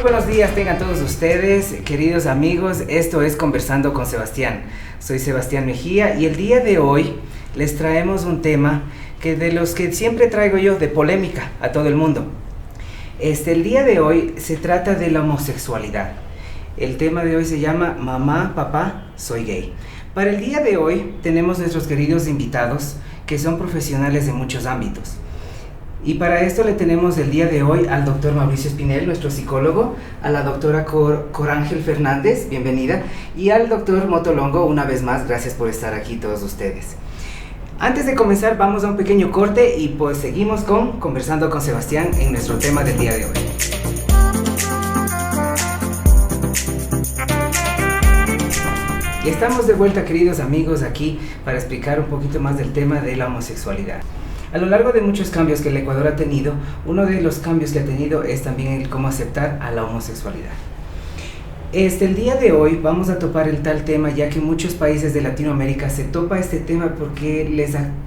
buenos días tengan todos ustedes, queridos amigos. Esto es Conversando con Sebastián. Soy Sebastián Mejía y el día de hoy les traemos un tema que de los que siempre traigo yo de polémica a todo el mundo. El día de hoy se trata de la homosexualidad. El tema de hoy se llama Mamá, Papá, Soy Gay. Para el día de hoy tenemos nuestros queridos invitados que son profesionales de muchos ámbitos. Y para esto le tenemos el día de hoy al doctor Mauricio Espinel, nuestro psicólogo, a la doctora Corángel Fernández, bienvenida, y al doctor Motolongo, una vez más, gracias por estar aquí todos ustedes. Antes de comenzar, vamos a un pequeño corte y pues seguimos Conversando con Sebastián en nuestro tema del día de hoy. Y estamos de vuelta, queridos amigos, aquí para explicar un poquito más del tema de la homosexualidad. A lo largo de muchos cambios que el Ecuador ha tenido, uno de los cambios que ha tenido es también el cómo aceptar a la homosexualidad. El día de hoy vamos a topar el tal tema, ya que en muchos países de Latinoamérica se topa este tema porque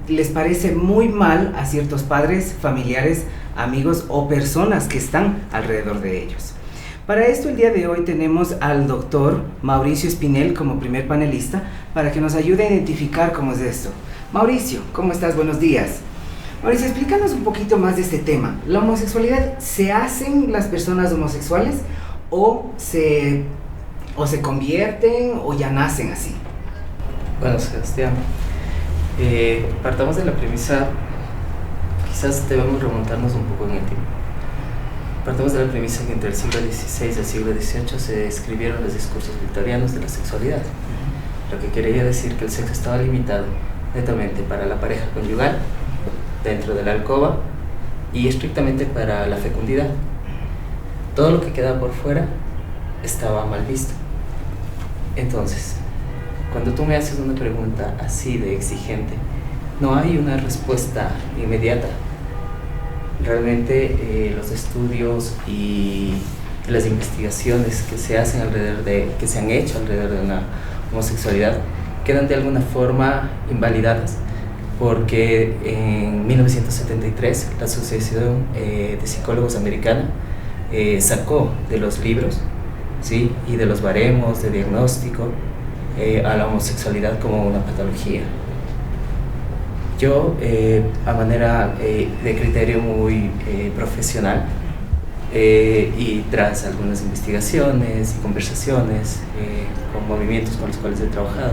les parece muy mal a ciertos padres, familiares, amigos o personas que están alrededor de ellos. Para esto el día de hoy tenemos al doctor Mauricio Espinel como primer panelista para que nos ayude a identificar cómo es esto. Mauricio, ¿cómo estás? Buenos días. Mauricio, explícanos un poquito más de este tema. ¿La homosexualidad se hacen las personas homosexuales o se convierten o ya nacen así? Bueno, Sebastián, partamos de la premisa, quizás debemos remontarnos un poco en el tiempo. Partamos de la premisa que entre el siglo XVI y el siglo XVIII se escribieron los discursos victorianos de la sexualidad, lo que quería decir que el sexo estaba limitado netamente para la pareja conyugal, dentro de la alcoba y estrictamente para la fecundidad. Todo lo que quedaba por fuera estaba mal visto. Entonces, cuando tú me haces una pregunta así de exigente, no hay una respuesta inmediata. Realmente los estudios y las investigaciones que se hacen que se han hecho alrededor de la homosexualidad quedan de alguna forma invalidadas, porque en 1973 la Asociación de Psicólogos Americana sacó de los libros, ¿sí?, y de los baremos de diagnóstico a la homosexualidad como una patología. Yo, a manera de criterio muy profesional, y tras algunas investigaciones y conversaciones con movimientos con los cuales he trabajado,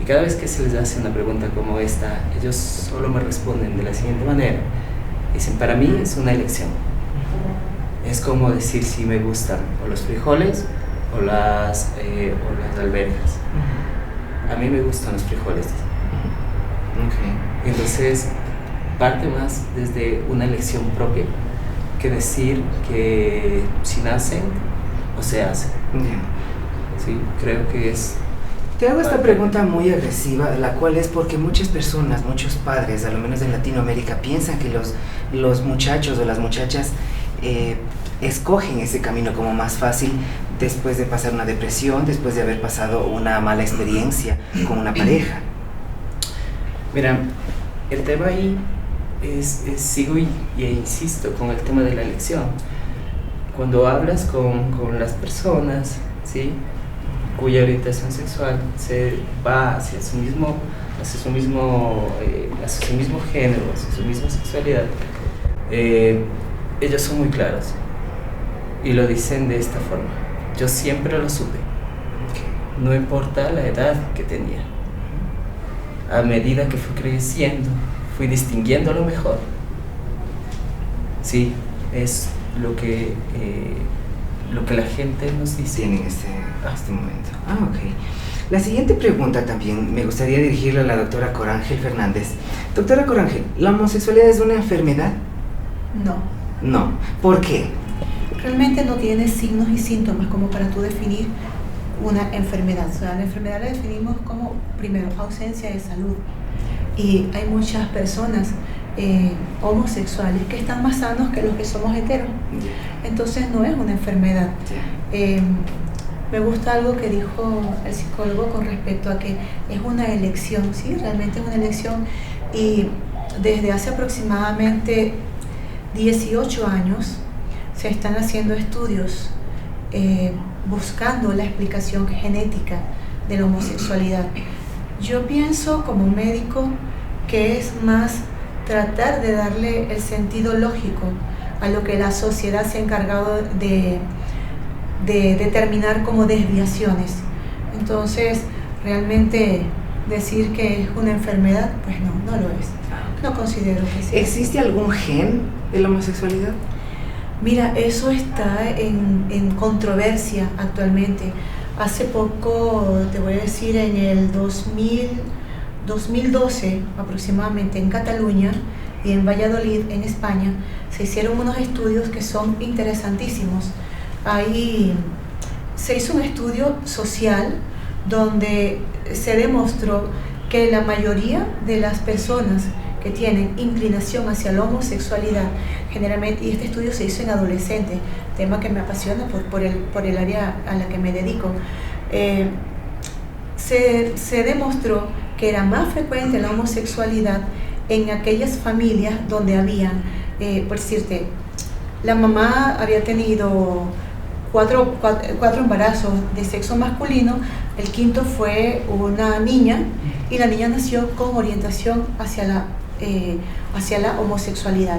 y cada vez que se les hace una pregunta como esta, ellos solo me responden de la siguiente manera. Dicen, para mí es una elección. Es como decir si me gustan o los frijoles o las alberjas. A mí me gustan los frijoles. Okay. Entonces, parte más desde una elección propia que decir que si nacen o se hacen. Sí, creo que es... Te hago esta pregunta muy agresiva, la cual es porque muchas personas, muchos padres, a lo menos en Latinoamérica, piensan que los muchachos o las muchachas escogen ese camino como más fácil después de pasar una depresión, después de haber pasado una mala experiencia con una pareja. Mira, el tema ahí sigo e insisto con el tema de la elección. Cuando hablas con las personas, ¿sí?, cuya orientación sexual se va hacia su mismo género, hacia su misma sexualidad, ellos son muy claros y lo dicen de esta forma: yo siempre lo supe, no importa la edad que tenía. A medida que fui creciendo, fui distinguiendo lo mejor. Sí, es lo que la gente nos dice en este momento. Ok. La siguiente pregunta también me gustaría dirigirla a la doctora Corángel Fernández. Doctora Corángel, ¿la homosexualidad es una enfermedad? No. No. ¿Por qué? Realmente no tiene signos y síntomas como para tú definir una enfermedad. O sea, la enfermedad la definimos como, primero, ausencia de salud. Y hay muchas personas homosexuales que están más sanos que los que somos heteros. Entonces no es una enfermedad. Me gusta algo que dijo el psicólogo con respecto a que es una elección, ¿sí? Realmente es una elección, y desde hace aproximadamente 18 años se están haciendo estudios buscando la explicación genética de la homosexualidad. Yo pienso como médico que es más tratar de darle el sentido lógico a lo que la sociedad se ha encargado de determinar como desviaciones. Entonces, realmente decir que es una enfermedad, pues no lo es. No considero que sea. ¿Existe algún gen de la homosexualidad? Mira, eso está en controversia actualmente. Hace poco, te voy a decir, en el 2012 aproximadamente, en Cataluña y en Valladolid, en España, se hicieron unos estudios que son interesantísimos. Ahí se hizo un estudio social donde se demostró que la mayoría de las personas que tienen inclinación hacia la homosexualidad, generalmente, y este estudio se hizo en adolescentes, tema que me apasiona por el área a la que me dedico, se demostró que era más frecuente la homosexualidad en aquellas familias donde habían, por decirte, la mamá había tenido cuatro embarazos de sexo masculino, el quinto fue una niña y la niña nació con orientación hacia la homosexualidad.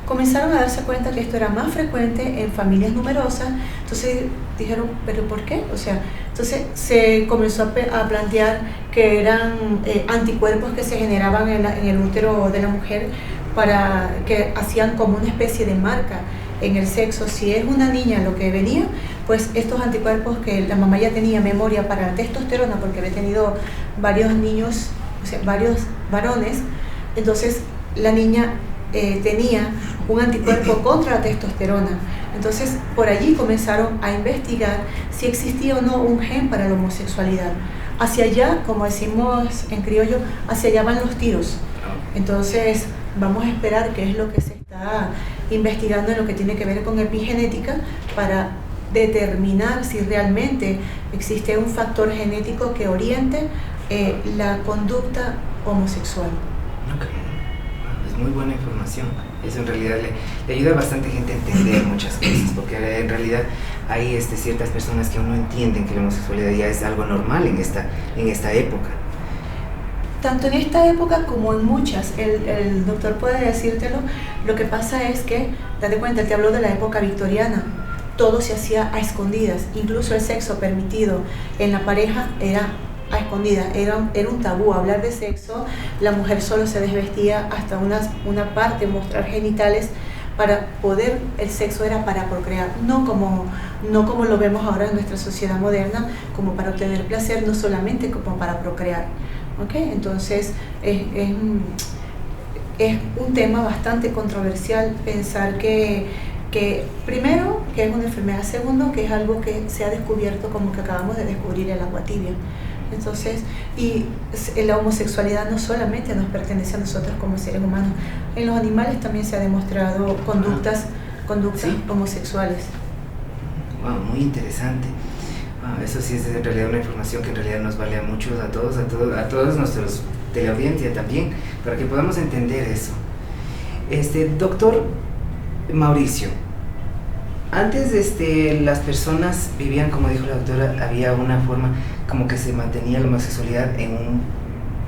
Comenzaron a darse cuenta que esto era más frecuente en familias numerosas, entonces dijeron, ¿pero por qué? O sea, entonces se comenzó a plantear que eran anticuerpos que se generaban en el útero de la mujer que hacían como una especie de marca en el sexo. Si es una niña lo que venía, pues estos anticuerpos que la mamá ya tenía memoria para la testosterona, porque había tenido varios niños, o sea, varios varones, entonces la niña tenía un anticuerpo contra la testosterona. Entonces por allí comenzaron a investigar si existía o no un gen para la homosexualidad. Hacia allá, como decimos en criollo, hacia allá van los tiros. Entonces vamos a esperar qué es lo que se está investigando en lo que tiene que ver con epigenética para determinar si realmente existe un factor genético que oriente la conducta homosexual. Es muy buena información. Eso en realidad le ayuda a bastante gente a entender muchas cosas, porque en realidad hay ciertas personas que aún no entienden que la homosexualidad ya es algo normal en esta época. Tanto en esta época como en muchas, el doctor puede decírtelo. Lo que pasa es que, date cuenta, te habló de la época victoriana, todo se hacía a escondidas, incluso el sexo permitido en la pareja era a escondidas, era un tabú hablar de sexo. La mujer solo se desvestía hasta una parte, mostrar genitales para poder, el sexo era para procrear, no como lo vemos ahora en nuestra sociedad moderna, como para obtener placer, no solamente como para procrear. ¿Okay? Entonces es un tema bastante controversial pensar que primero que es una enfermedad, segundo que es algo que se ha descubierto como que acabamos de descubrir el agua tibia. Entonces, y la homosexualidad no solamente nos pertenece a nosotros como seres humanos, en los animales también se ha demostrado conductas ¿sí? homosexuales. Wow, muy interesante. Eso sí es en realidad una información que en realidad nos vale a muchos, a todos nuestros teleaudiencia también, para que podamos entender eso. Doctor Mauricio, antes las personas vivían, como dijo la doctora, había una forma como que se mantenía la homosexualidad en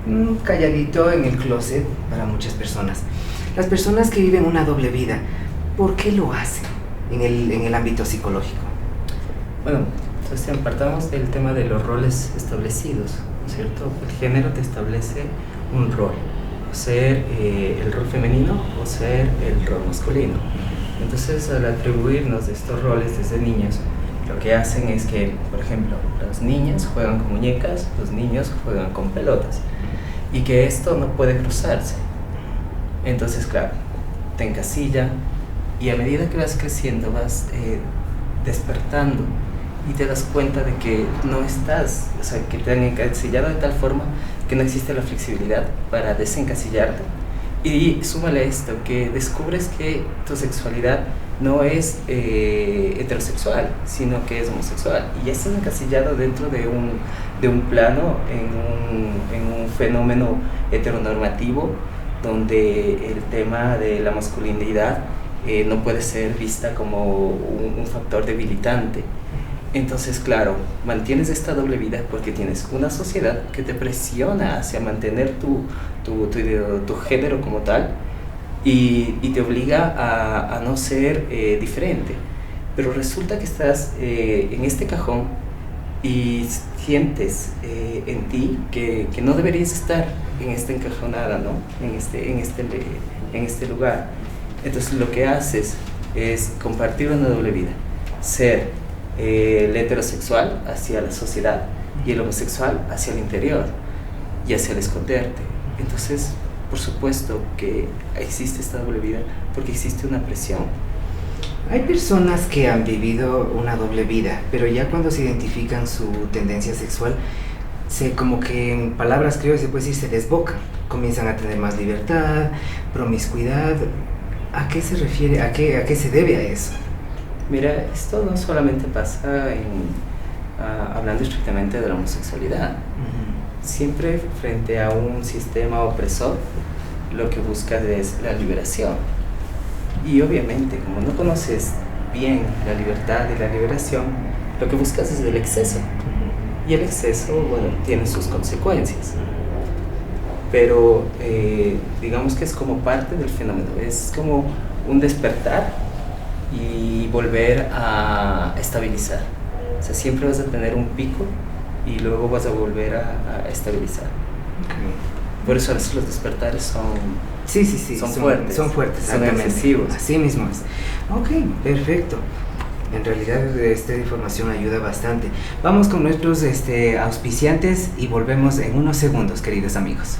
un calladito en el closet para muchas personas. Las personas que viven una doble vida, ¿por qué lo hacen en el ámbito psicológico? Bueno, entonces partamos del tema de los roles establecidos, ¿no es cierto? El género te establece un rol, o ser el rol femenino o ser el rol masculino. Entonces, al atribuirnos estos roles desde niños, lo que hacen es que, por ejemplo, las niñas juegan con muñecas, los niños juegan con pelotas, y que esto no puede cruzarse. Entonces, claro, te encasilla, y a medida que vas creciendo vas despertando y te das cuenta de que no estás, o sea, que te han encasillado de tal forma que no existe la flexibilidad para desencasillarte. Y súmale esto, que descubres que tu sexualidad no es heterosexual, sino que es homosexual, y ya estás encasillado dentro de un plano, en un fenómeno heteronormativo, donde el tema de la masculinidad no puede ser vista como un factor debilitante. Entonces, claro, mantienes esta doble vida porque tienes una sociedad que te presiona hacia mantener tu género como tal y te obliga a no ser diferente. Pero resulta que estás en este cajón y sientes en ti que no deberías estar en esta encajonada, ¿no? En este lugar. Entonces lo que haces es compartir una doble vida, ser el heterosexual hacia la sociedad y el homosexual hacia el interior y hacia el esconderte. Entonces, por supuesto que existe esta doble vida porque existe una presión. Hay personas que han vivido una doble vida, pero ya cuando se identifican su tendencia sexual, como que en palabras creo se puede decir, se desbocan, comienzan a tener más libertad, promiscuidad. ¿A qué se refiere? ¿A qué se debe a eso? Mira, esto no solamente pasa hablando estrictamente de la homosexualidad. Siempre frente a un sistema opresor, lo que buscas es la liberación. Y obviamente, como no conoces bien la libertad y la liberación, lo que buscas es el exceso. Y el exceso, bueno, tiene sus consecuencias. Pero digamos que es como parte del fenómeno, es como un despertar y volver a estabilizar. O sea, siempre vas a tener un pico y luego vas a volver a estabilizar. Okay. Por eso a veces los despertares son fuertes. Son fuertes, son excesivos. Así mismo es. Ok, perfecto. En realidad esta información ayuda bastante. Vamos con nuestros auspiciantes y volvemos en unos segundos, queridos amigos.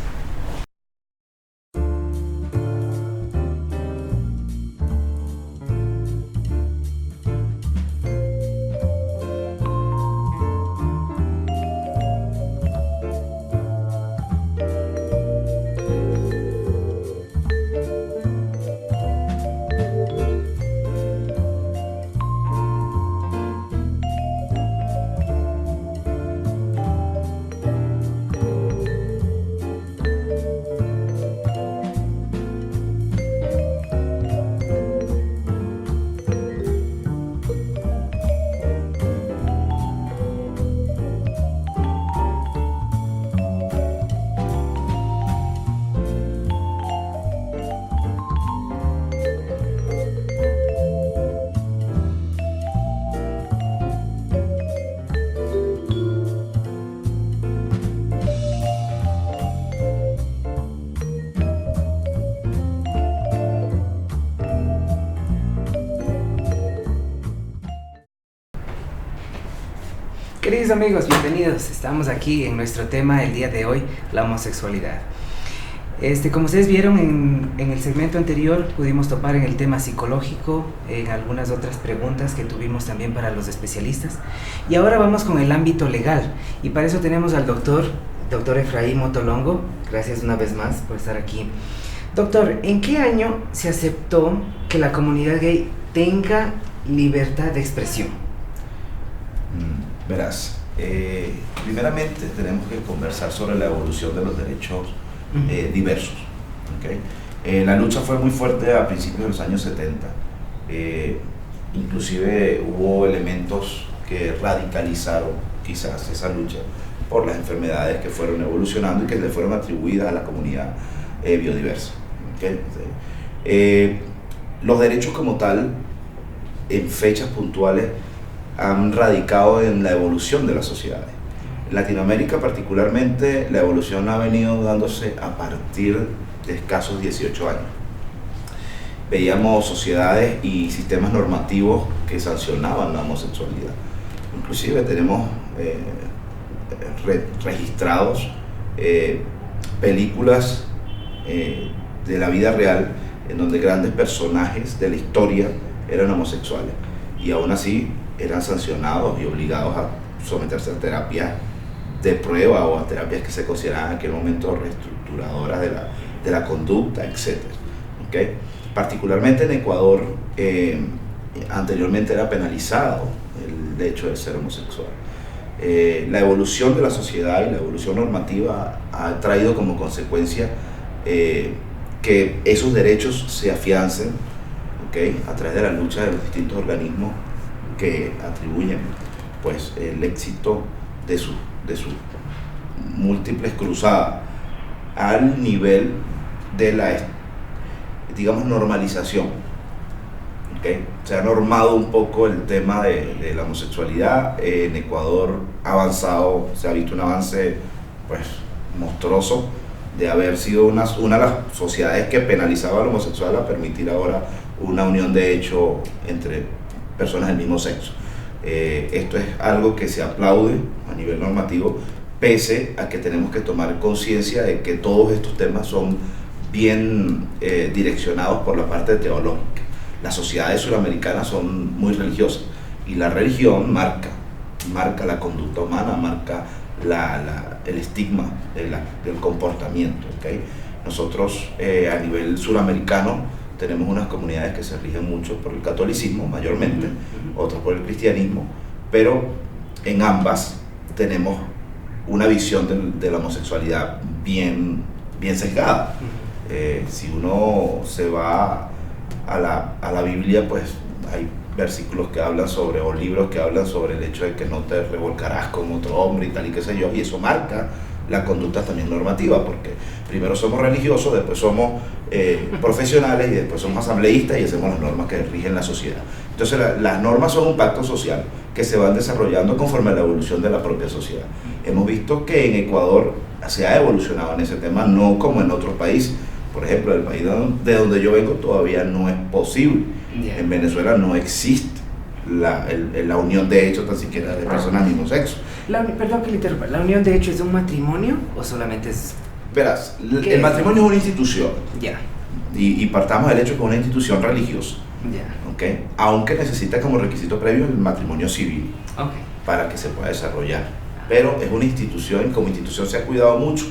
Queridos amigos, bienvenidos. Estamos aquí en nuestro tema el día de hoy, la homosexualidad. Como ustedes vieron en el segmento anterior, pudimos topar en el tema psicológico, en algunas otras preguntas que tuvimos también para los especialistas. Y ahora vamos con el ámbito legal. Y para eso tenemos al doctor Efraín Motolongo. Gracias una vez más por estar aquí. Doctor, ¿en qué año se aceptó que la comunidad gay tenga libertad de expresión? Verás, primeramente tenemos que conversar sobre la evolución de los derechos diversos. ¿Okay? La lucha fue muy fuerte a principios de los años 70. Inclusive hubo elementos que radicalizaron quizás esa lucha por las enfermedades que fueron evolucionando y que le fueron atribuidas a la comunidad biodiversa. ¿Okay? Los derechos como tal, en fechas puntuales, han radicado en la evolución de las sociedades. En Latinoamérica particularmente, la evolución ha venido dándose a partir de escasos 18 años. Veíamos sociedades y sistemas normativos que sancionaban la homosexualidad. Inclusive tenemos registrados películas de la vida real en donde grandes personajes de la historia eran homosexuales y aún así eran sancionados y obligados a someterse a terapias de prueba o a terapias que se consideraban en aquel momento reestructuradoras de la conducta, etc. ¿Okay? Particularmente en Ecuador, anteriormente era penalizado el hecho de ser homosexual. La evolución de la sociedad y la evolución normativa ha traído como consecuencia que esos derechos se afiancen, ¿okay? A través de la lucha de los distintos organismos que atribuyen pues el éxito de sus múltiples cruzadas al nivel de la, digamos, normalización. ¿Okay? Se ha normado un poco el tema de la homosexualidad. En Ecuador ha avanzado, se ha visto un avance pues monstruoso de haber sido una de las sociedades que penalizaba al homosexual a permitir ahora una unión de hecho entre personas del mismo sexo. Esto es algo que se aplaude a nivel normativo, pese a que tenemos que tomar conciencia de que todos estos temas son bien direccionados por la parte teológica. Las sociedades suramericanas son muy religiosas y la religión marca la conducta humana, marca el estigma del comportamiento. ¿Okay? Nosotros a nivel suramericano tenemos unas comunidades que se rigen mucho por el catolicismo mayormente, otras por el cristianismo, pero en ambas tenemos una visión de la homosexualidad bien sesgada. Si uno se va a la Biblia, pues hay versículos que hablan sobre, o libros que hablan sobre el hecho de que no te revolcarás con otro hombre y tal y qué sé yo, y eso marca la conducta también normativa, porque primero somos religiosos, después somos profesionales y después somos asambleístas y hacemos las normas que rigen la sociedad. Entonces las normas son un pacto social que se van desarrollando conforme a la evolución de la propia sociedad. Hemos visto que en Ecuador se ha evolucionado en ese tema, no como en otros países. Por ejemplo, el país de donde yo vengo todavía no es posible. En Venezuela no existe la unión de hecho tan siquiera de personas del mismo sexo. Perdón que le interrumpa, ¿la unión de hecho es un matrimonio o solamente es...? Verás, el matrimonio es una institución. Ya. Y partamos del hecho que es una institución religiosa. Ya. ¿Okay? Aunque necesita como requisito previo el matrimonio civil, Okay, para que se pueda desarrollar. Pero es una institución y como institución se ha cuidado mucho.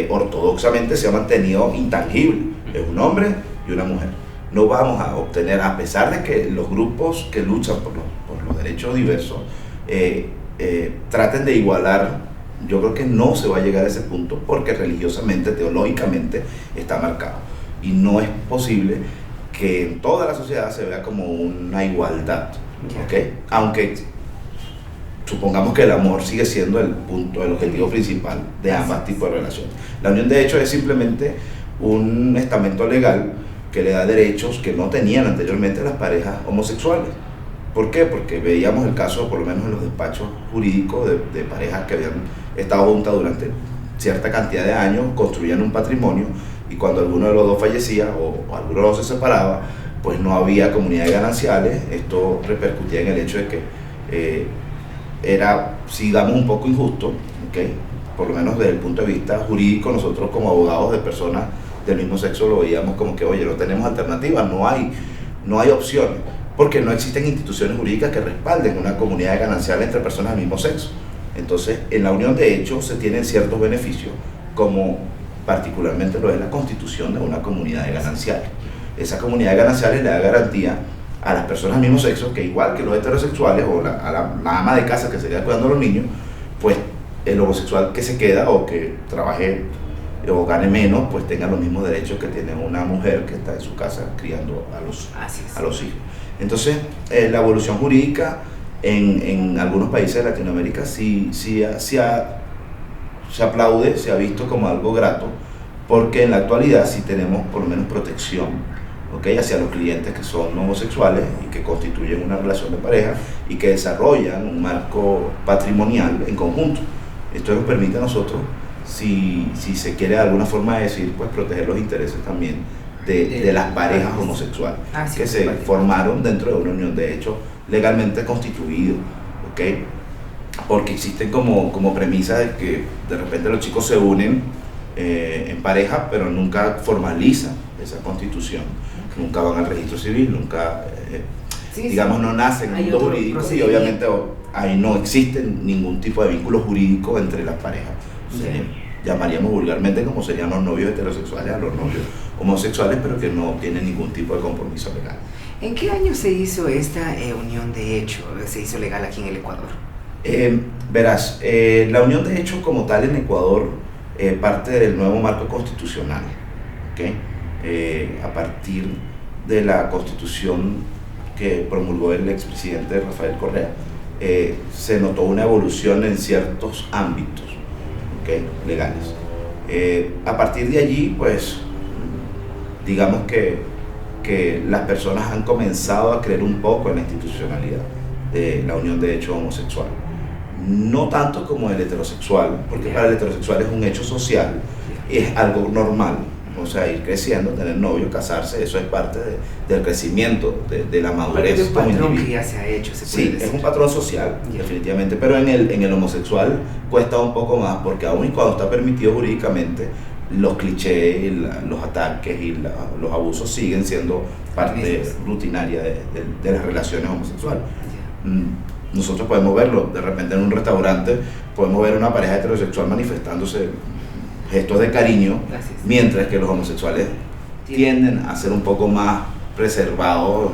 Ortodoxamente se ha mantenido intangible. Es un hombre y una mujer. No vamos a obtener, a pesar de que los grupos que luchan por los derechos diversos traten de igualar, yo creo que no se va a llegar a ese punto porque religiosamente, teológicamente está marcado. Y no es posible que en toda la sociedad se vea como una igualdad. ¿Okay? Aunque supongamos que el amor sigue siendo el objetivo principal de ambos tipos de relaciones. La unión de hecho es simplemente un estamento legal que le da derechos que no tenían anteriormente las parejas homosexuales. ¿Por qué? Porque veíamos el caso, por lo menos en los despachos jurídicos, de parejas que habían estado juntas durante cierta cantidad de años, construían un patrimonio, y cuando alguno de los dos fallecía o alguno de los dos se separaba, pues no había comunidades gananciales. Esto repercutía en el hecho de que era, digamos, un poco injusto, ¿okay? Por lo menos desde el punto de vista jurídico. Nosotros como abogados de personas del mismo sexo lo veíamos como que, oye, no tenemos alternativas, no hay opciones, porque no existen instituciones jurídicas que respalden una comunidad ganancial entre personas del mismo sexo. Entonces, en la unión de hecho se tienen ciertos beneficios, como particularmente lo es la constitución de una comunidad de gananciales. Esa comunidad de gananciales le da garantía a las personas del mismo sexo que, igual que los heterosexuales o a la ama de casa que se queda cuidando a los niños, pues el homosexual que se queda o que trabaje o gane menos, pues tenga los mismos derechos que tiene una mujer que está en su casa criando a los hijos. Entonces, la evolución jurídica en algunos países de Latinoamérica se aplaude, se ha visto como algo grato, porque en la actualidad sí tenemos por lo menos protección, ¿okay? Hacia los clientes que son homosexuales y que constituyen una relación de pareja y que desarrollan un marco patrimonial en conjunto. Esto nos permite a nosotros, si se quiere de alguna forma decir, pues proteger los intereses también de las parejas homosexuales que se formaron dentro de una unión de hecho legalmente constituido, ¿okay? Porque existen como premisa de que de repente los chicos se unen en pareja, pero nunca formalizan esa constitución, nunca van al registro civil, nunca digamos no nacen en un mundo jurídico, y obviamente ahí no existe ningún tipo de vínculo jurídico entre las parejas. Llamaríamos vulgarmente como serían los novios heterosexuales a los novios homosexuales, pero que no tienen ningún tipo de compromiso legal. ¿En qué año se hizo esta unión de hecho? ¿Se hizo legal aquí en el Ecuador? Verás, la unión de hecho como tal en Ecuador parte del nuevo marco constitucional, ¿okay? A partir de la constitución que promulgó el expresidente Rafael Correa se notó una evolución en ciertos ámbitos, ¿okay?, legales. A partir de allí, pues, digamos que las personas han comenzado a creer un poco en la institucionalidad de la unión de hecho homosexual. No tanto como el heterosexual, porque para el heterosexual es un hecho social, es algo normal. O sea, ir creciendo, tener novio, casarse, eso es parte del crecimiento, de la madurez. Es un patrón que ya se ha hecho, se puede Sí, decir. es un patrón social, definitivamente, pero en el homosexual cuesta un poco más, porque aún y cuando está permitido jurídicamente, los clichés, los ataques y los abusos siguen siendo parte rutinaria de las relaciones homosexuales. Nosotros podemos verlo, de repente en un restaurante, podemos ver una pareja heterosexual manifestándose gestos de cariño, mientras que los homosexuales tienden a ser un poco más reservados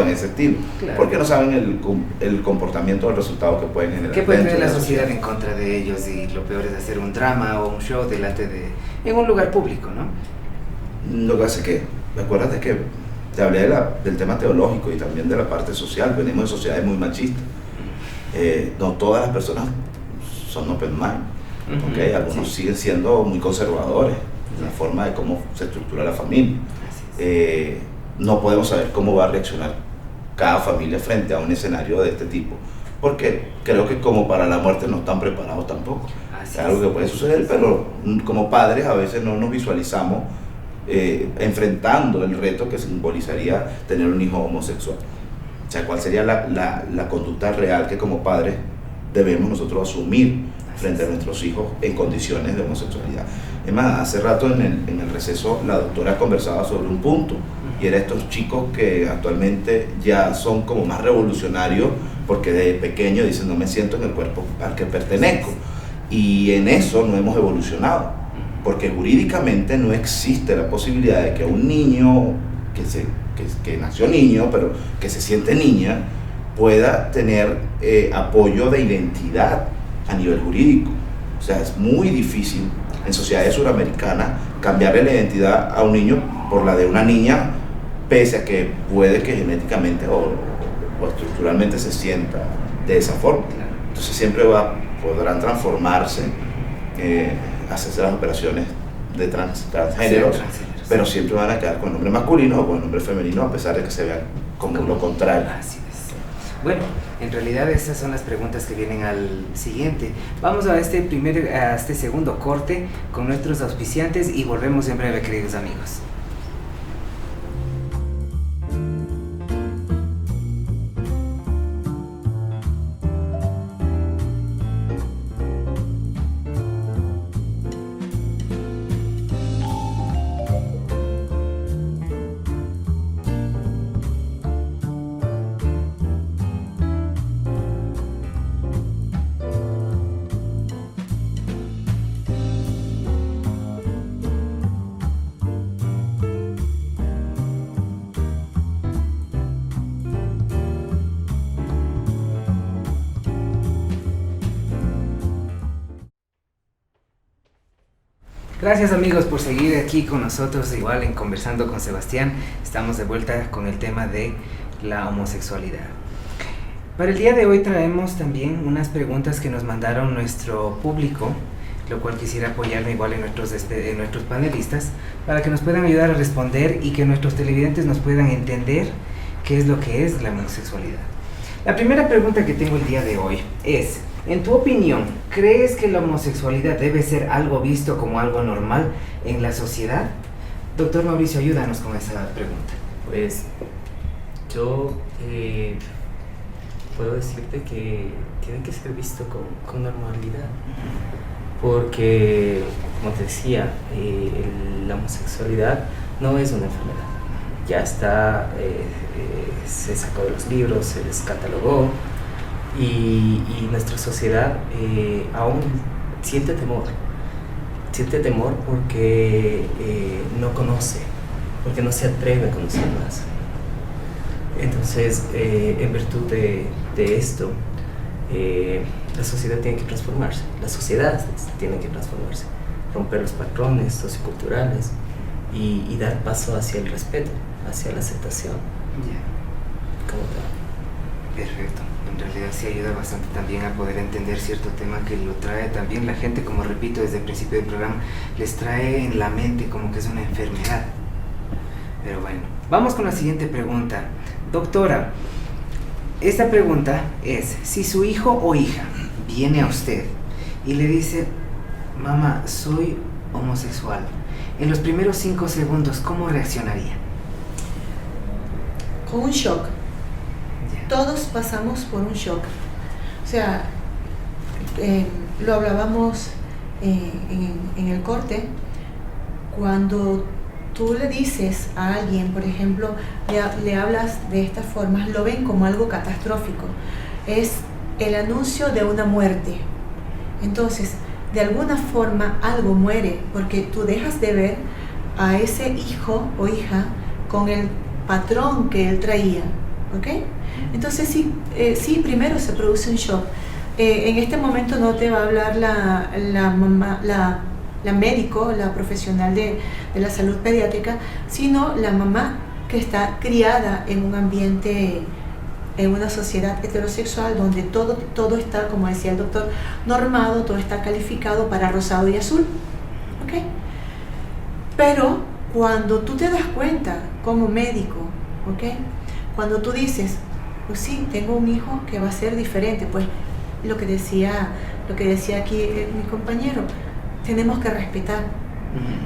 en ese estilo, claro, porque no saben el comportamiento o el resultado que pueden generar. ¿Qué puede dentro tener de la sociedad en contra de ellos? Y lo peor es hacer un drama o un show en un lugar público, ¿no? Lo que hace que, acuérdate que te hablé del tema teológico y también de la parte social. Venimos de sociedades muy machistas. No todas las personas son open mind, ¿okay? Algunos siguen siendo muy conservadores en la forma de cómo se estructura la familia. No podemos saber cómo va a reaccionar cada familia frente a un escenario de este tipo, porque creo que como para la muerte no están preparados tampoco. Es algo que puede suceder, pero como padres a veces no nos visualizamos enfrentando el reto que simbolizaría tener un hijo homosexual. O sea, cuál sería la conducta real que como padres debemos nosotros asumir frente a nuestros hijos en condiciones de homosexualidad. Es más, hace rato en el receso la doctora conversaba sobre un punto, y era estos chicos que actualmente ya son como más revolucionarios porque de pequeño dicen no me siento en el cuerpo al que pertenezco, y en eso no hemos evolucionado, porque jurídicamente no existe la posibilidad de que un niño que nació niño pero que se siente niña pueda tener apoyo de identidad a nivel jurídico. O sea, es muy difícil en sociedades suramericanas cambiarle la identidad a un niño por la de una niña, pese a que puede que genéticamente o estructuralmente se sienta de esa forma. Entonces siempre podrán transformarse, hacerse las operaciones de transgéneros, pero siempre van a quedar con el nombre masculino o con el nombre femenino, a pesar de que se vean como lo contrario. Así es. Bueno, en realidad esas son las preguntas que vienen al siguiente. Vamos a este segundo corte con nuestros auspiciantes y volvemos en breve, queridos amigos. Gracias amigos por seguir aquí con nosotros, igual en Conversando con Sebastián. Estamos de vuelta con el tema de la homosexualidad. Para el día de hoy traemos también unas preguntas que nos mandaron nuestro público, lo cual quisiera apoyarme igual en nuestros panelistas, para que nos puedan ayudar a responder y que nuestros televidentes nos puedan entender qué es lo que es la homosexualidad. La primera pregunta que tengo el día de hoy es: en tu opinión, ¿crees que la homosexualidad debe ser algo visto como algo normal en la sociedad? Doctor Mauricio, ayúdanos con esa pregunta. Pues yo puedo decirte que tiene que ser visto con normalidad, porque, como te decía, la homosexualidad no es una enfermedad. Ya está, se sacó de los libros, se descatalogó. Y nuestra sociedad aún siente temor porque no conoce, porque no se atreve a conocer más. Entonces, en virtud de esto, la sociedad tiene que transformarse, las sociedades tienen que transformarse, romper los patrones socioculturales y dar paso hacia el respeto, hacia la aceptación. Ya. Como tal. Perfecto. En realidad sí ayuda bastante también a poder entender cierto tema que lo trae también la gente, como repito desde el principio del programa, les trae en la mente como que es una enfermedad. Pero bueno, vamos con la siguiente pregunta. Doctora, esta pregunta es, si su hijo o hija viene a usted y le dice, mamá, soy homosexual, en los primeros 5 segundos, ¿cómo reaccionaría? Con un shock. Todos pasamos por un shock. O sea, lo hablábamos en el corte, cuando tú le dices a alguien, por ejemplo, le hablas de esta forma, lo ven como algo catastrófico. Es el anuncio de una muerte. Entonces, de alguna forma algo muere, porque tú dejas de ver a ese hijo o hija con el patrón que él traía, ¿ok? Entonces sí, primero se produce un shock. En este momento no te va a hablar la mamá, la médico, la profesional de la salud pediátrica, sino la mamá que está criada en un ambiente, en una sociedad heterosexual donde todo está, como decía el doctor, normado, todo está calificado para rosado y azul, ¿ok? Pero cuando tú te das cuenta como médico, ¿ok? Cuando tú dices, pues sí, tengo un hijo que va a ser diferente, pues lo que decía aquí mi compañero, tenemos que respetar,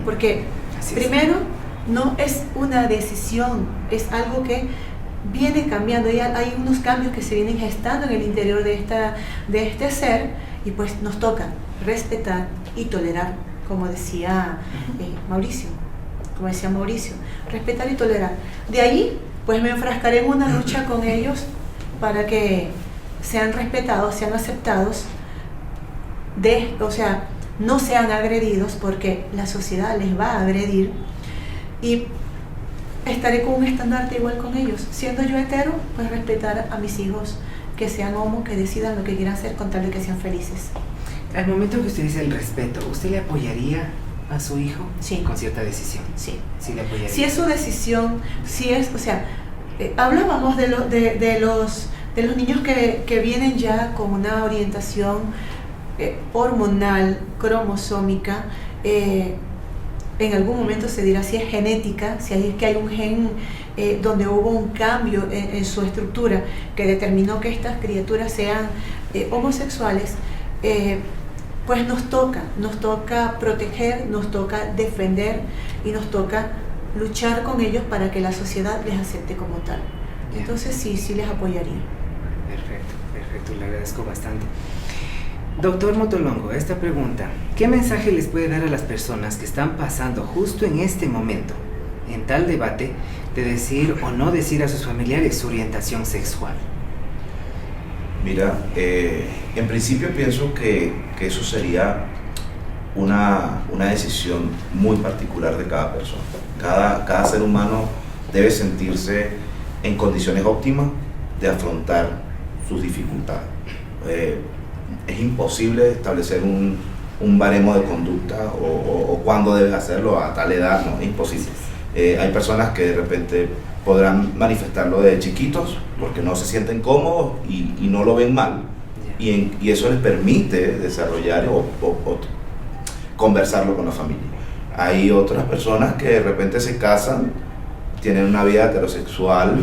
porque primero no es una decisión, es algo que viene cambiando, y hay unos cambios que se vienen gestando en el interior de este ser, y pues nos toca respetar y tolerar, como decía Mauricio, respetar y tolerar. De ahí pues me enfrascaré en una lucha con ellos para que sean respetados, sean aceptados, o sea, no sean agredidos, porque la sociedad les va a agredir, y estaré con un estandarte igual con ellos. Siendo yo hetero, pues respetar a mis hijos, que sean homo, que decidan lo que quieran hacer con tal de que sean felices. Al momento que usted dice el respeto, ¿usted le apoyaría a su hijo? Sí. Con cierta decisión. Sí. Sí le apoyaría. Si es su decisión, si es, o sea, hablábamos de los niños que vienen ya con una orientación hormonal, cromosómica, en algún momento se dirá si es genética, si es que hay un gen donde hubo un cambio en su estructura que determinó que estas criaturas sean homosexuales, pues nos toca proteger, nos toca defender y nos toca luchar con ellos para que la sociedad les acepte como tal. Entonces sí les apoyaría. Perfecto, le agradezco bastante. Doctor Motolongo, esta pregunta, ¿qué mensaje les puede dar a las personas que están pasando justo en este momento, en tal debate, de decir o no decir a sus familiares su orientación sexual? Mira, en principio pienso que eso sería una decisión muy particular de cada persona. Cada ser humano debe sentirse en condiciones óptimas de afrontar sus dificultades. Es imposible establecer un baremo de conducta o cuándo debes hacerlo a tal edad, no, es imposible. Hay personas que de repente podrán manifestarlo de chiquitos porque no se sienten cómodos y no lo ven mal, y eso les permite desarrollar o conversarlo con la familia. Hay otras personas que de repente se casan, tienen una vida heterosexual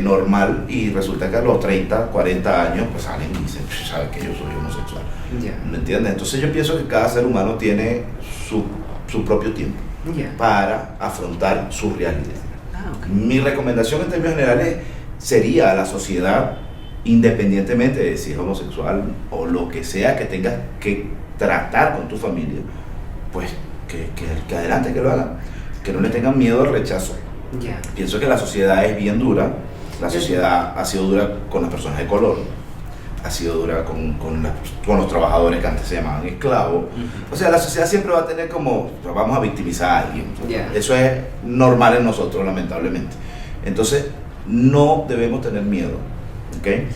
normal, y resulta que a los 30, 40 años pues salen y dicen, ¿sabes que yo soy homosexual? ¿Me entiendes? Entonces yo pienso que cada ser humano tiene su propio tiempo para afrontar su realidad. Mi recomendación en términos generales sería a la sociedad, independientemente de si es homosexual o lo que sea que tengas que tratar con tu familia, pues que adelante, que lo hagan, que no le tengan miedo al rechazo. Pienso que la sociedad es bien dura. La sociedad ha sido dura con las personas de color, ha sido dura con los trabajadores que antes se llamaban esclavos. O sea, la sociedad siempre va a tener como, vamos a victimizar a alguien. Eso es normal en nosotros, lamentablemente. Entonces, no debemos tener miedo, ¿okay?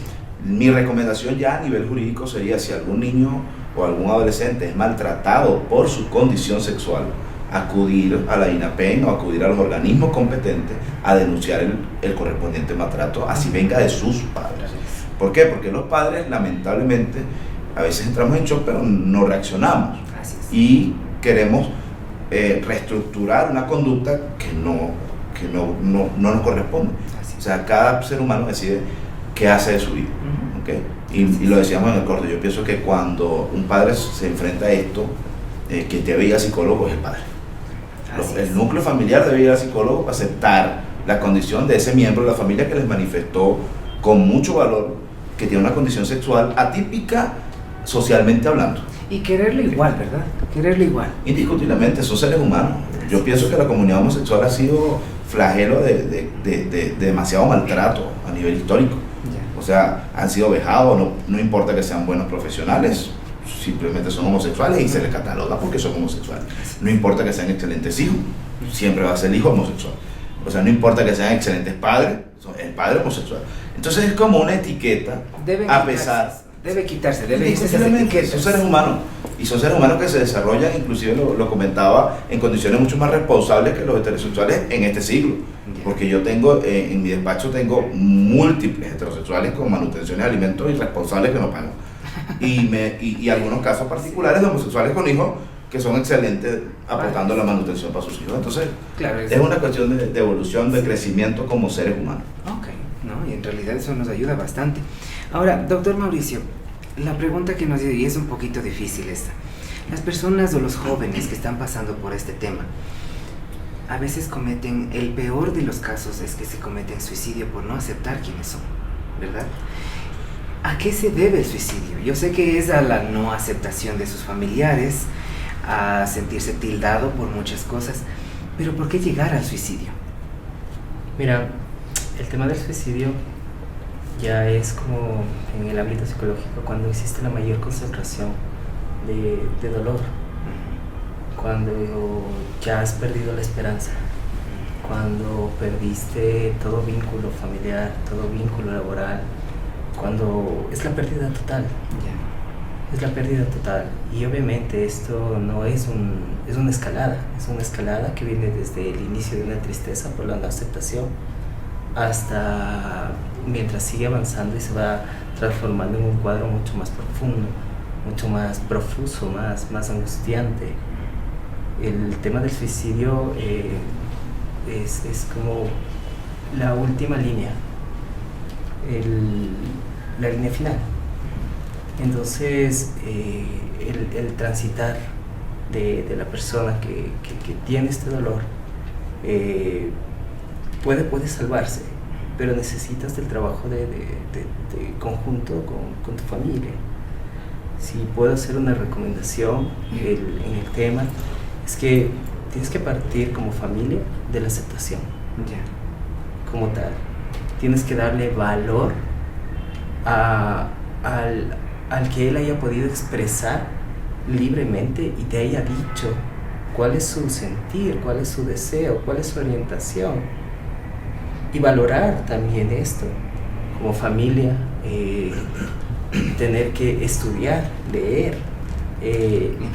Mi recomendación ya a nivel jurídico sería, si algún niño o algún adolescente es maltratado por su condición sexual, acudir a la INAPEN o acudir a los organismos competentes a denunciar el correspondiente maltrato, así venga de sus padres. ¿Por qué? Porque los padres, lamentablemente, a veces entramos en shock, pero no reaccionamos. Así es. Y queremos reestructurar una conducta que no nos corresponde. Así es. O sea, cada ser humano decide qué hace de su vida. Ujú. ¿Okay? Y lo decíamos en el corte, yo pienso que cuando un padre se enfrenta a esto, quien debe ir al psicólogo es el padre. Así El es. núcleo familiar debe ir al psicólogo para aceptar la condición de ese miembro de la familia que les manifestó con mucho valor que tiene una condición sexual atípica socialmente hablando. Y quererlo igual, ¿verdad? Quererlo igual. Indiscutiblemente, son seres humanos. Yo pienso que la comunidad homosexual ha sido flagelo de demasiado maltrato a nivel histórico. Ya. O sea, han sido vejados, no importa que sean buenos profesionales, simplemente son homosexuales y se les cataloga porque son homosexuales. No importa que sean excelentes hijos, siempre va a ser el hijo homosexual. O sea, no importa que sean excelentes padres, son el padre homosexual. Entonces es como una etiqueta, Debe quitarse esas indiscutiblemente, etiquetas. son seres humanos. Y son seres humanos que se desarrollan, inclusive lo comentaba, en condiciones mucho más responsables que los heterosexuales en este siglo. Ya. Porque yo tengo, en mi despacho tengo múltiples heterosexuales con manutenciones de alimentos irresponsables que no pagan. Y algunos casos particulares de homosexuales con hijos que son excelentes aportando la manutención para sus hijos. Entonces, Claro, es una cuestión de evolución, de crecimiento como seres humanos. Ok, ¿no? Y en realidad eso nos ayuda bastante. Ahora, doctor Mauricio, la pregunta que nos dio, y es un poquito difícil esta. Las personas o los jóvenes que están pasando por este tema, a veces cometen, el peor de los casos es que se cometen suicidio por no aceptar quiénes son, ¿verdad? ¿A qué se debe el suicidio? Yo sé que es a la no aceptación de sus familiares, a sentirse tildado por muchas cosas, pero ¿por qué llegar al suicidio? Mira, el tema del suicidio ya es como en el ámbito psicológico cuando existe la mayor concentración de dolor, cuando ya has perdido la esperanza, cuando perdiste todo vínculo familiar, todo vínculo laboral, cuando es la pérdida total. Ya. Es la pérdida total. Y obviamente esto no es es una escalada que viene desde el inicio de una tristeza por la no aceptación hasta mientras sigue avanzando y se va transformando en un cuadro mucho más profundo, mucho más profuso, más angustiante. El tema del suicidio es como la última línea, la línea final. Entonces, el transitar de la persona que tiene este dolor puede salvarse, pero necesitas del trabajo de conjunto con tu familia. Si puedo hacer una recomendación en el tema, es que tienes que partir como familia de la aceptación, Ya. como tal. Tienes que darle valor al que él haya podido expresar libremente y te haya dicho cuál es su sentir, cuál es su deseo, cuál es su orientación. Y valorar también esto como familia, tener que estudiar, leer,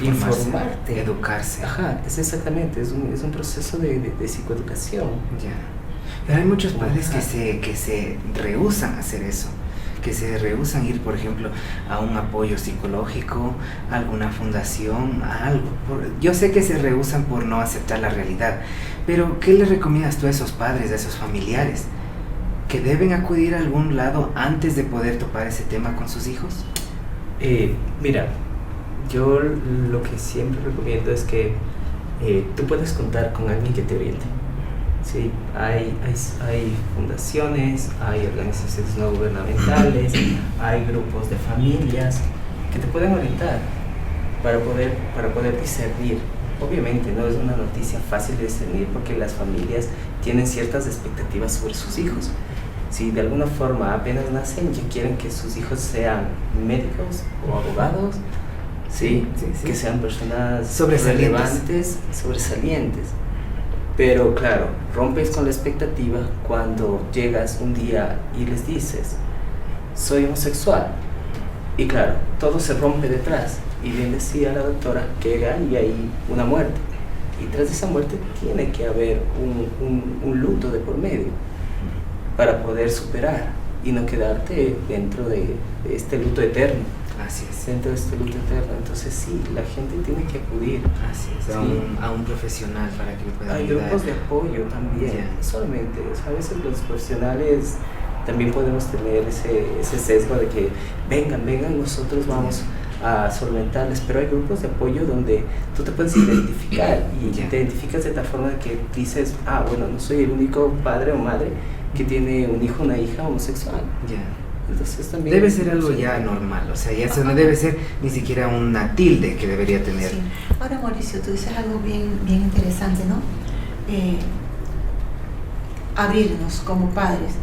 informarte, educarse. Ajá, es exactamente, es un proceso de psicoeducación. Ya. Pero hay muchos padres que se rehúsan a hacer eso, que se rehúsan ir, por ejemplo, a un apoyo psicológico, a alguna fundación, a algo. Yo sé que se rehúsan por no aceptar la realidad, pero ¿qué le recomiendas tú a esos padres, a esos familiares? ¿Que deben acudir a algún lado antes de poder topar ese tema con sus hijos? Mira, yo lo que siempre recomiendo es que tú puedes contar con alguien que te oriente. Sí, hay fundaciones, hay organizaciones no gubernamentales, hay grupos de familias que te pueden orientar para poder discernir. Obviamente no es una noticia fácil de discernir porque las familias tienen ciertas expectativas sobre sus hijos. Si de alguna forma apenas nacen ya quieren que sus hijos sean médicos o abogados, sí, que sean personas sobresalientes. Pero claro, rompes con la expectativa cuando llegas un día y les dices, soy homosexual. Y claro, todo se rompe detrás. Y bien decía la doctora que llega y hay una muerte. Y tras esa muerte tiene que haber un luto de por medio para poder superar y no quedarte dentro de este luto eterno. Así es. Dentro de este luto eterno. Entonces sí, la gente tiene que acudir. Así es, Sí. a un profesional para que le pueda Hay ayudar. grupos de apoyo también, Ya. no solamente, o sea, a veces los profesionales también podemos tener ese sesgo de que vengan, nosotros vamos a solventarles, pero hay grupos de apoyo donde tú te puedes identificar y Ya. te identificas de tal forma de que dices, bueno, no soy el único padre o madre que tiene un hijo o una hija homosexual. Ya. Entonces también Debe ser algo ya normal, o sea, ya eso no debe ser ni siquiera una tilde que debería tener. Sí. Ahora, Mauricio, tú dices algo bien interesante, ¿no? Abrirnos como padres.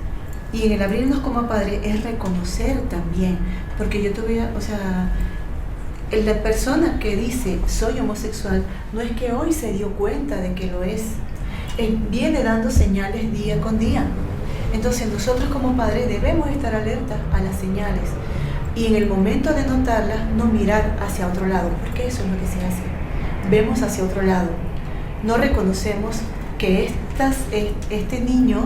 Y en el abrirnos como padres es reconocer también, porque yo tuve, o sea, la persona que dice soy homosexual no es que hoy se dio cuenta de que lo es, él viene dando señales día con día. Entonces nosotros como padres debemos estar alertas a las señales y en el momento de notarlas no mirar hacia otro lado, porque eso es lo que se hace. Vemos hacia otro lado, no reconocemos que este niño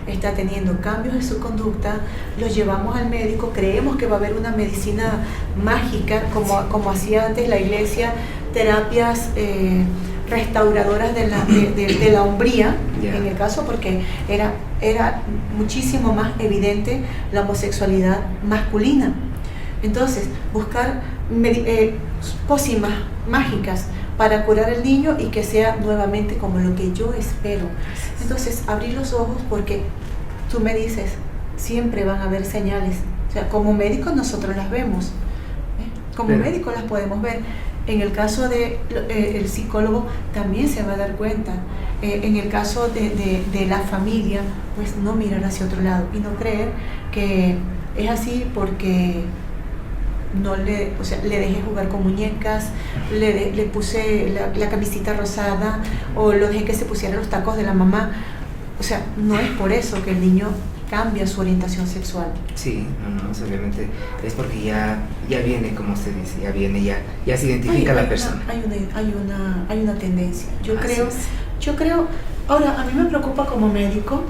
está teniendo cambios en su conducta, lo llevamos al médico, creemos que va a haber una medicina mágica, como hacía antes la iglesia, terapias restauradoras de la hombría, Yeah. en el caso, porque era muchísimo más evidente la homosexualidad masculina. Entonces, buscar pócimas mágicas para curar al niño y que sea nuevamente como lo que yo espero. Entonces, abrir los ojos, porque tú me dices, siempre van a haber señales. O sea, como médicos nosotros las vemos, como médicos las podemos ver. En el caso del psicólogo también se va a dar cuenta. En el caso de la familia, pues no mirar hacia otro lado y no creer que es así porque le dejé jugar con muñecas, le puse la camisita rosada o lo dejé que se pusiera los tacos de la mamá. O sea, no es por eso que el niño cambia su orientación sexual. Sí, no, obviamente es porque ya viene, como usted dice, ya se identifica la persona. Hay una tendencia. Yo Así creo, ahora a mí me preocupa como médico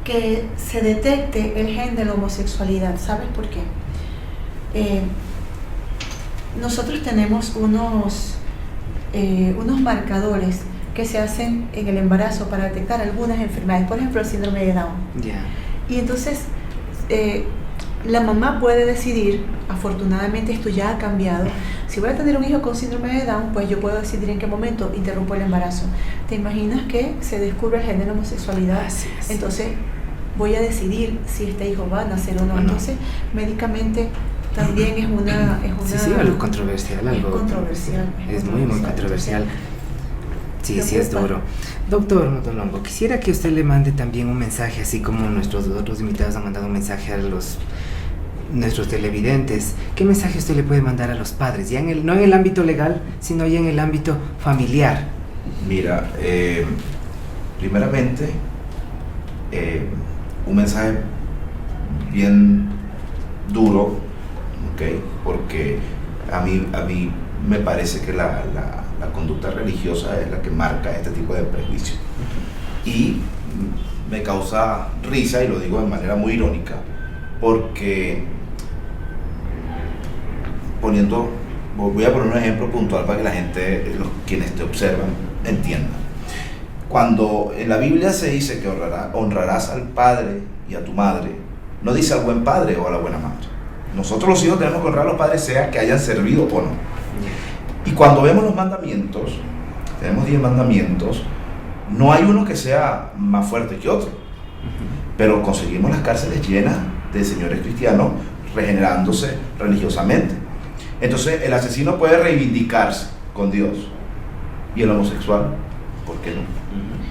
que se detecte el gen de la homosexualidad. ¿Sabes por qué? Nosotros tenemos unos marcadores que se hacen en el embarazo para detectar algunas enfermedades, por ejemplo el síndrome de Down. Ya. Y entonces la mamá puede decidir, afortunadamente esto ya ha cambiado, si voy a tener un hijo con síndrome de Down, pues yo puedo decidir en qué momento interrumpo el embarazo. ¿Te imaginas que se descubre el gen de la homosexualidad? Así es. Entonces voy a decidir si este hijo va a nacer o no. Bueno. Entonces médicamente también es una Sí, algo controversial. Es controversial. Es muy controversial. Sí, es duro. Doctor Motolongo, quisiera que usted le mande también un mensaje, así como nuestros otros invitados han mandado un mensaje a nuestros televidentes. ¿Qué mensaje usted le puede mandar a los padres? Ya no en el ámbito legal, sino ya en el ámbito familiar. Mira, primeramente, un mensaje bien duro, ¿okay? Porque a mí me parece que la conducta religiosa es la que marca este tipo de prejuicios. Y me causa risa, y lo digo de manera muy irónica, porque voy a poner un ejemplo puntual para que la gente, quienes te observan, entiendan. Cuando en la Biblia se dice que honrarás al padre y a tu madre, no dice al buen padre o a la buena madre. Nosotros los hijos tenemos que honrar a los padres, sea que hayan servido o no. Y cuando vemos los mandamientos, tenemos 10 mandamientos, no hay uno que sea más fuerte que otro, pero conseguimos las cárceles llenas de señores cristianos regenerándose religiosamente. Entonces el asesino puede reivindicarse con Dios, y el homosexual, ¿por qué no?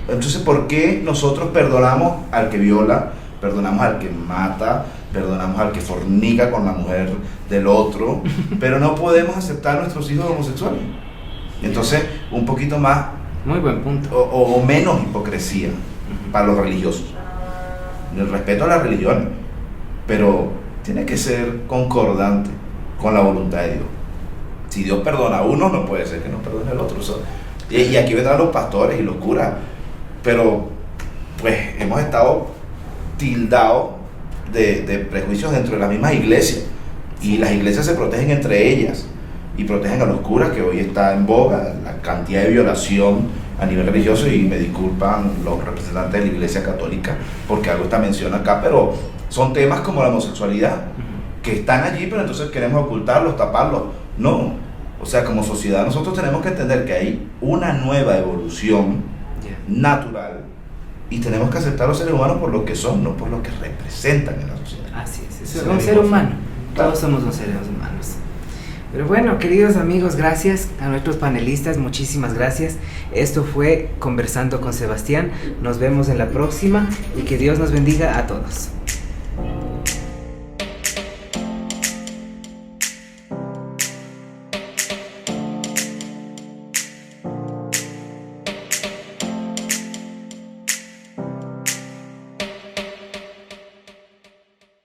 Entonces, ¿por qué nosotros perdonamos al que viola, perdonamos al que mata, perdonamos al que fornica con la mujer del otro, pero no podemos aceptar a nuestros hijos homosexuales? Entonces, un poquito más, Muy buen punto. o menos hipocresía para los religiosos. El respeto a las religiones, pero tiene que ser concordante con la voluntad de Dios. Si Dios perdona a uno, no puede ser que no perdone al otro. Y aquí vendrán los pastores y los curas, pero pues hemos estado tildados de prejuicios dentro de la misma iglesia, y las iglesias se protegen entre ellas y protegen a los curas, que hoy está en boga la cantidad de violación a nivel religioso, y me disculpan los representantes de la Iglesia Católica porque hago esta mención acá, pero son temas como la homosexualidad que están allí, pero entonces queremos ocultarlos, taparlos. No, o sea, como sociedad nosotros tenemos que entender que hay una nueva evolución natural, y tenemos que aceptar a los seres humanos por lo que son, no por lo que representan en la sociedad. Así es un ser humano, todos somos los seres humanos. Pero bueno, queridos amigos, gracias a nuestros panelistas, muchísimas gracias. Esto fue Conversando con Sebastián. Nos vemos en la próxima y que Dios nos bendiga a todos.